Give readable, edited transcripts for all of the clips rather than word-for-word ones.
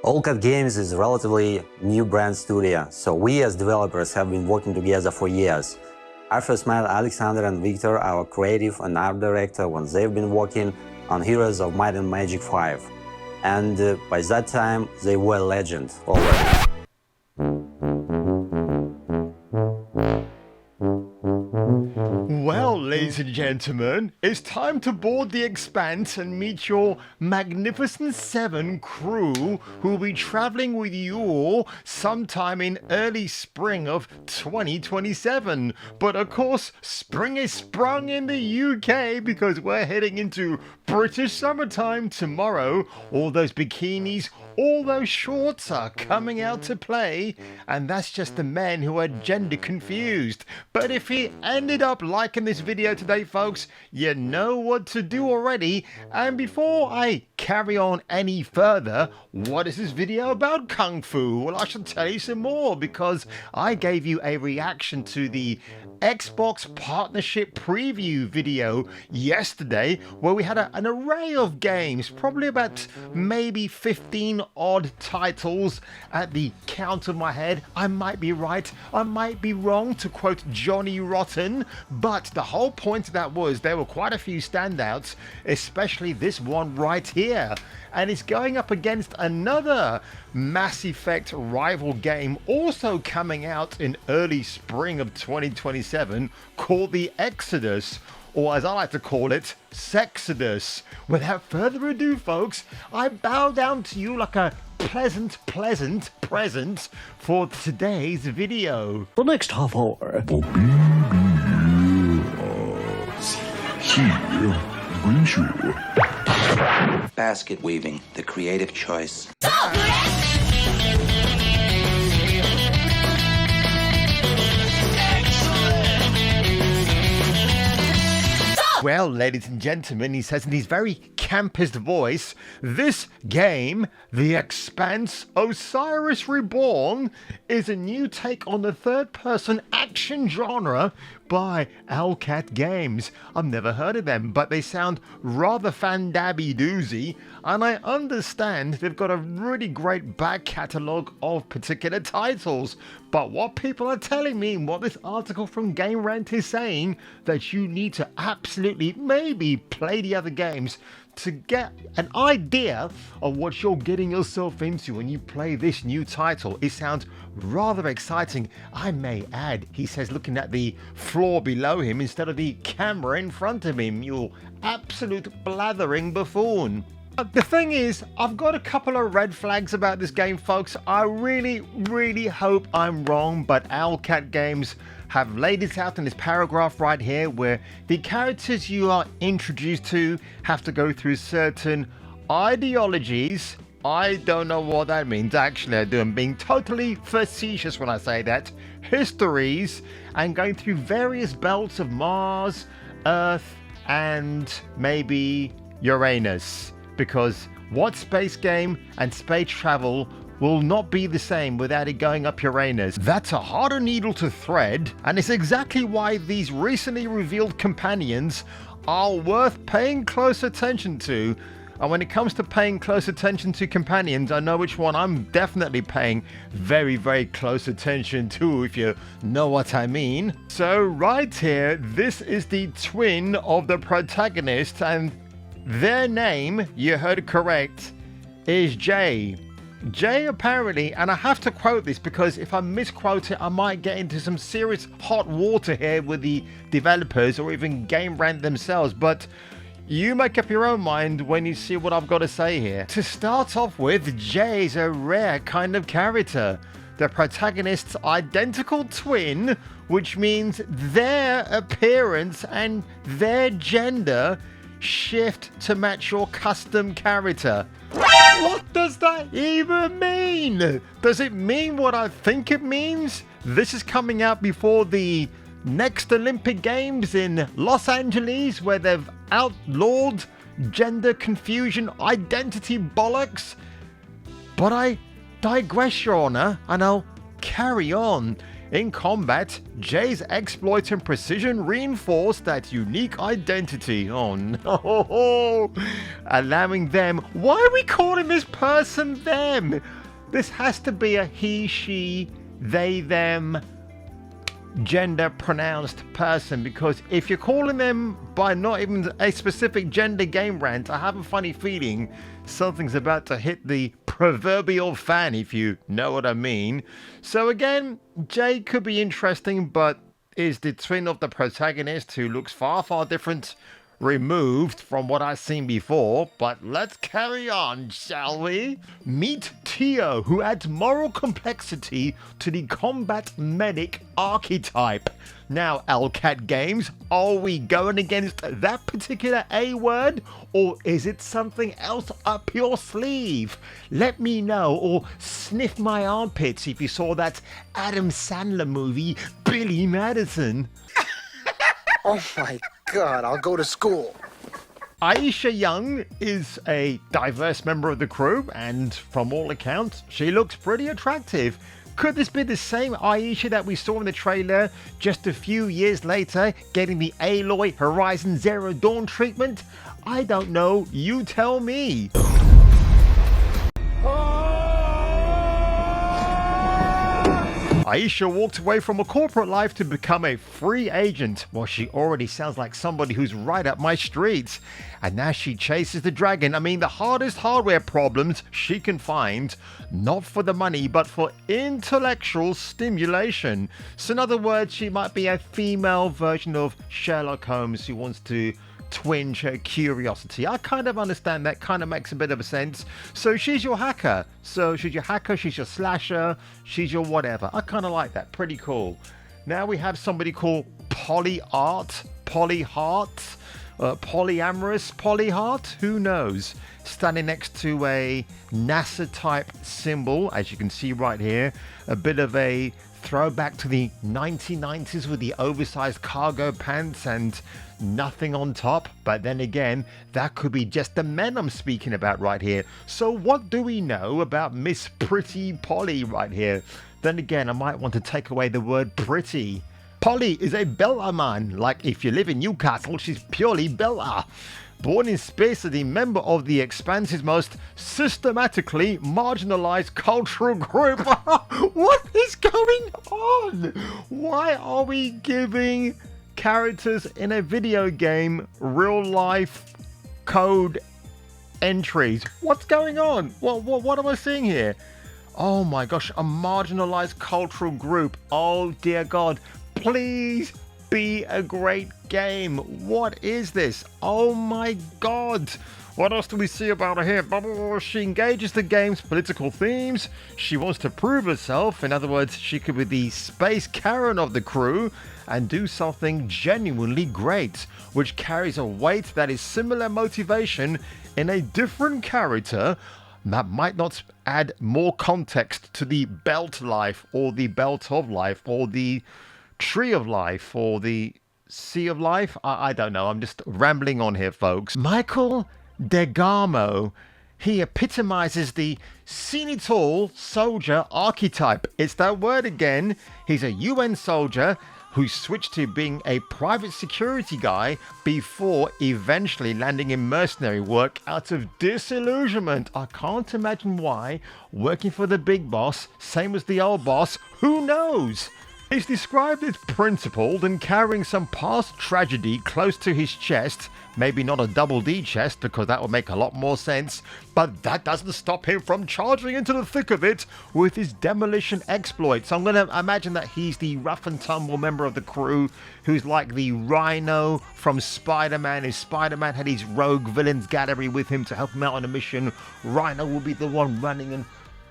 Allcat Games is a relatively new brand studio, so we as developers have been working together for years. I first met Alexander and Victor, our creative and art director, when they've been working on Heroes of Might and Magic 5. And by that time, they were a legend already. Well, ladies and gentlemen, it's time to board the Expanse and meet your Magnificent Seven crew who will be traveling with you all sometime in early spring of 2027. But of course, spring is sprung in the UK because we're heading into British summertime tomorrow. All those bikinis, all those shorts are coming out to play, and that's just the men who are gender confused. But if you ended up liking this video today, folks, you know what to do already. And before I carry on any further, what is this video about, Kung Fu? Well, I shall tell you some more, because I gave you a reaction to the Xbox partnership preview video yesterday, where we had an array of games, probably about maybe 15 odd titles at the count of my head. I might be right, I might be wrong, to quote Johnny Rotten, but the whole point of that was there were quite a few standouts, especially this one right here. And it's going up against another Mass Effect rival game also coming out in early spring of 2027 called the Exodus, or as I like to call it, Sexodus. Without further ado, folks, I bow down to you like a pleasant present for today's video. The next half hour. Basket weaving, the creative choice. Well, ladies and gentlemen, he says in his very campus voice, this game, The Expanse Osiris Reborn, is a new take on the third-person action genre by Allcat Games. I've never heard of them, but they sound rather fan-dabby-doozy, and I understand they've got a really great back catalogue of particular titles. But what people are telling me, what this article from Game Rant is saying, that you need to absolutely maybe play the other games to get an idea of what you're getting yourself into when you play this new title. It sounds rather exciting, I may add, he says, looking at the floor below him instead of the camera in front of him, you absolute blathering buffoon. The thing is, I've got a couple of red flags about this game, folks. I really hope I'm wrong, but Allcat Games have laid it out in this paragraph right here, where the characters you are introduced to have to go through certain ideologies. I don't know what that means, actually. I do. I'm being totally facetious when I say that. Histories, and going through various belts of Mars, Earth, and maybe Uranus. Because what space game and space travel will not be the same without it going up Uranus? That's a harder needle to thread, and it's exactly why these recently revealed companions are worth paying close attention to. And when it comes to paying close attention to companions, I know which one I'm definitely paying very close attention to, if you know what I mean. So right here, this is the twin of the protagonist, and their name, you heard correct, is Jay. Jay apparently, and I have to quote this because if I misquote it, I might get into some serious hot water here with the developers or even Game Rant themselves, but you make up your own mind when you see what I've got to say here. To start off with, Jay is a rare kind of character. The protagonist's identical twin, which means their appearance and their gender shift to match your custom character. What does that even mean? Does it mean what I think it means? This is coming out before the next Olympic Games in Los Angeles, where they've outlawed gender confusion identity bollocks. But I digress, Your Honor, and I'll carry on. In combat, Jay's exploits and precision reinforce that unique identity. Oh no! Allowing them. Why are we calling this person them? This has to be a he, she, they, them, gender pronounced person, because if you're calling them by not even a specific gender game rant, I have a funny feeling something's about to hit the proverbial fan, if you know what I mean. So again, Jay could be interesting, but is the twin of the protagonist, who looks far different, removed from what I've seen before. But let's carry on, shall we? Meet Tio, who adds moral complexity to the combat medic archetype. Now, LCAT Games, are we going against that particular A word, or is it something else up your sleeve? Let me know, or sniff my armpits if you saw that Adam Sandler movie, Billy Madison. Oh my God, I'll go to school. Aisha Young is a diverse member of the crew, and from all accounts, she looks pretty attractive. Could this be the same Aisha that we saw in the trailer just a few years later, getting the Aloy Horizon Zero Dawn treatment? I don't know, you tell me. Aisha walked away from a corporate life to become a free agent. Well, she already sounds like somebody who's right up my street. And now she chases the dragon. I mean, the hardest hardware problems she can find, not for the money, but for intellectual stimulation. So in other words, she might be a female version of Sherlock Holmes who wants to twinge her curiosity. I kind of understand that, kind of makes a bit of a sense. So she's your hacker. So she's your hacker, she's your slasher, she's your whatever. I kind of like that. Pretty cool. Now we have somebody called Polly Art, Polly Heart, polyamorous Polly Heart, who knows? Standing next to a NASA type symbol, as you can see right here. A bit of a throwback to the 1990s with the oversized cargo pants and nothing on top. But then again, that could be just the men I'm speaking about right here. So what do we know about Miss Pretty Polly right here? Then again, I might want to take away the word pretty. Polly is a Bella man. Like if you live in Newcastle, she's purely Bella. Born in space as a member of the Expanse's most systematically marginalized cultural group. What is going on? Why are we giving characters in a video game real life code entries? What's going on? What am I seeing here? Oh my gosh, a marginalized cultural group. Oh dear God. Please be a great game. What is this? Oh my God. What else do we see about her here? She engages the game's political themes. She wants to prove herself. In other words, she could be the space Karen of the crew and do something genuinely great, which carries a weight that is similar motivation in a different character that might not add more context to the belt life or the belt of life or the tree of life or the sea of life. I don't know. I'm just rambling on here, folks. Michael Degamo. He epitomizes the seen-it-all soldier archetype. It's that word again. He's a UN soldier who switched to being a private security guy before eventually landing in mercenary work out of disillusionment. I can't imagine why. Working for the big boss, same as the old boss, who knows? He's described as principled and carrying some past tragedy close to his chest. Maybe not a double D chest, because that would make a lot more sense, but that doesn't stop him from charging into the thick of it with his demolition exploits. I'm going to imagine that he's the rough and tumble member of the crew who's like the Rhino from Spider-Man. If Spider-Man had his rogue villains gallery with him to help him out on a mission, Rhino will be the one running and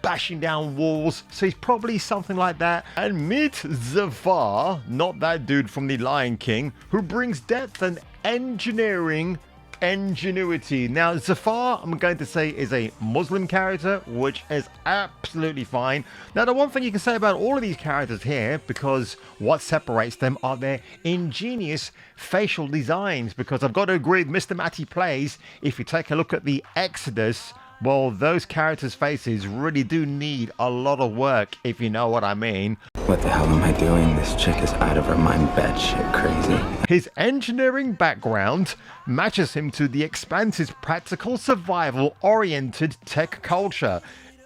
bashing down walls. So he's probably something like that. And meet Zafar, not that dude from the Lion King, who brings depth and engineering ingenuity. Now Zafar, I'm going to say, is a Muslim character, which is absolutely fine. Now the one thing you can say about all of these characters here, because what separates them are their ingenious facial designs, because I've got to agree with Mr. Matty Plays, if you take a look at the Exodus, well, those characters' faces really do need a lot of work, if you know what I mean. What the hell am I doing? This chick is out of her mind, batshit crazy. His engineering background matches him to the Expanse's practical survival-oriented tech culture,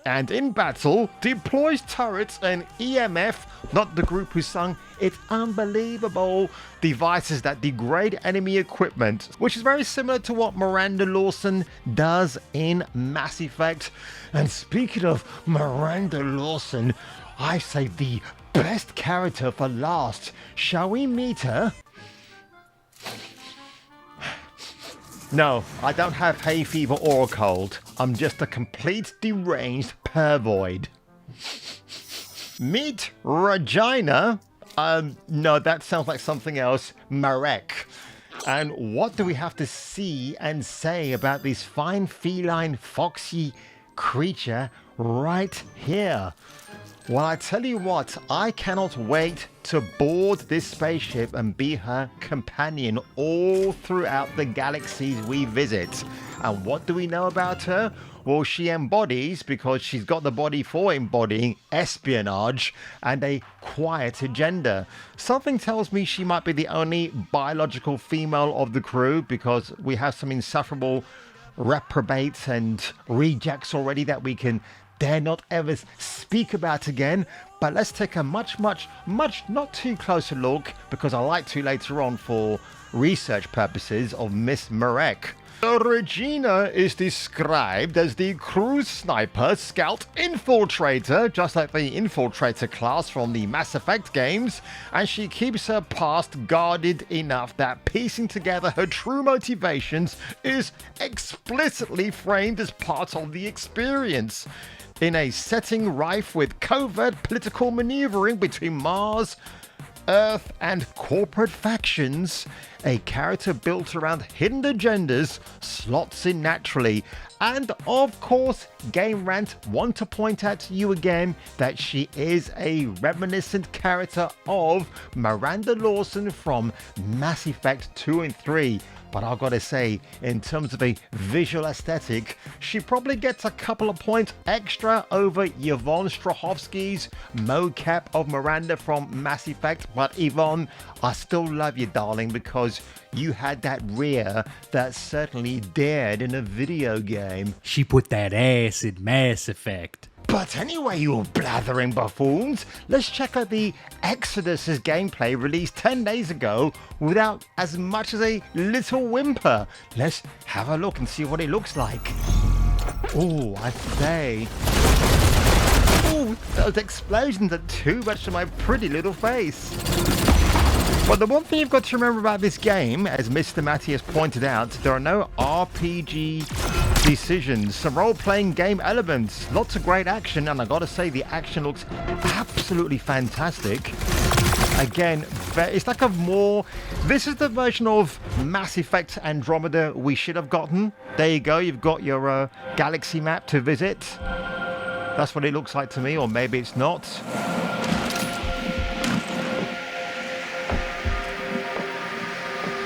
and in battle deploys turrets and EMF, not the group who sung It's Unbelievable, devices that degrade enemy equipment, which is very similar to what Miranda Lawson does in Mass Effect. And speaking of Miranda Lawson, I saved the best character for last. Shall we meet her? No, I don't have hay fever or a cold. I'm just a complete deranged pervoid. Meet Regina. No, that sounds like something else. Marek. And what do we have to see and say about this fine feline foxy creature right here? Well, I tell you what, I cannot wait to board this spaceship and be her companion all throughout the galaxies we visit. And what do we know about her? Well, she embodies, because she's got the body for embodying, espionage and a quiet agenda. Something tells me she might be the only biological female of the crew, because we have some insufferable reprobates and rejects already that we can dare not ever speak about again. But let's take a much not too closer look, because I like to later on for research purposes, of Miss Marek. Regina is described as the cruise sniper scout infiltrator, just like the infiltrator class from the Mass Effect games, and she keeps her past guarded enough that piecing together her true motivations is explicitly framed as part of the experience. In a setting rife with covert political maneuvering between Mars, Earth and corporate factions, a character built around hidden agendas slots in naturally. And of course, Game Rant want to point out to you again that she is a reminiscent character of Miranda Lawson from Mass Effect 2 and 3. But I've got to say, in terms of a visual aesthetic, she probably gets a couple of points extra over Yvonne Strahovski's mocap of Miranda from Mass Effect. But Yvonne, I still love you, darling, because you had that rear that certainly dared in a video game. She put that ass in Mass Effect. But anyway, you blathering buffoons, let's check out the Exodus's gameplay released 10 days ago without as much as a little whimper. Let's have a look and see what it looks like. Oh, I say. Oh, those explosions are too much for my pretty little face. But the one thing you've got to remember about this game, as Mr. Matthias pointed out, there are no RPG decisions, some role-playing game elements, lots of great action, and I gotta say the action looks absolutely fantastic. Again, it's like this is the version of Mass Effect Andromeda we should have gotten. There you go, you've got your galaxy map to visit. That's what it looks like to me, or maybe it's not.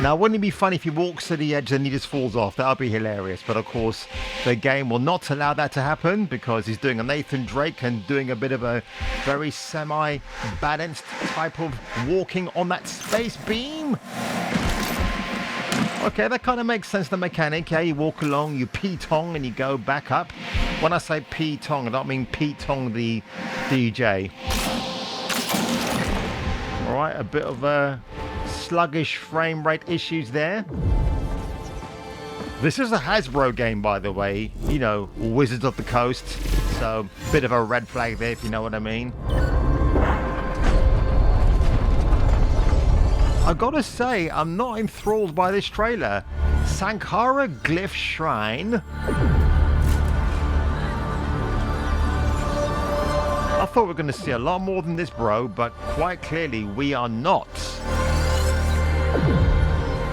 Now, wouldn't it be funny if he walks to the edge and he just falls off? That would be hilarious. But of course, the game will not allow that to happen, because he's doing a Nathan Drake and doing a bit of a very semi-balanced type of walking on that space beam. Okay, that kind of makes sense, the mechanic. Yeah, you walk along, you P-tong, and you go back up. When I say P-tong, I don't mean P-tong the DJ. All right, a bit of a sluggish frame rate issues there. This is a Hasbro game, by the way, you know, Wizards of the Coast, so bit of a red flag there, if you know what I mean. I gotta say, I'm not enthralled by this trailer. Sankara Glyph Shrine. I thought we were gonna see a lot more than this, bro, but quite clearly we are not.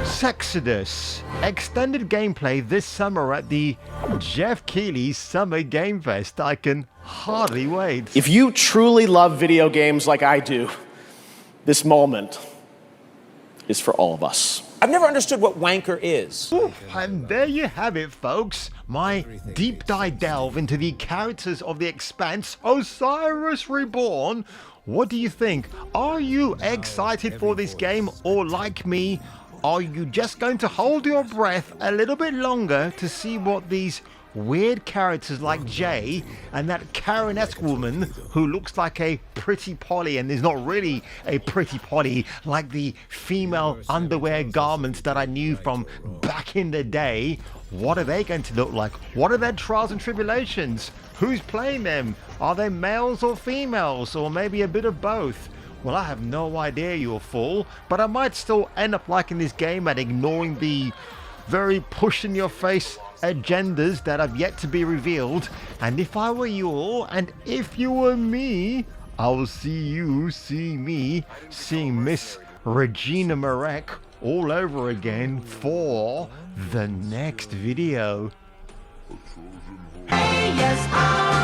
Sexodus. Extended gameplay this summer at the Jeff Keighley's Summer Game Fest. I can hardly wait. If you truly love video games like I do, this moment is for all of us. I've never understood what wanker is. Ooh, and there you have it, folks. My deep dive delve into the characters of the Expanse, Osiris Reborn. What do you think? Are you excited for this game, or like me, are you just going to hold your breath a little bit longer to see what these weird characters like Jay and that Karen-esque woman who looks like a pretty Polly and is not really a pretty Polly, like the female underwear garments that I knew from back in the day, what are they going to look like? What are their trials and tribulations? Who's playing them? Are they males or females, or maybe a bit of both? Well, I have no idea, you fool, but I might still end up liking this game and ignoring the very push-in-your-face agendas that have yet to be revealed. And if I were you all, and if you were me, I will see you see me seeing Miss Regina Marek all over again for the next video. Hey, yes,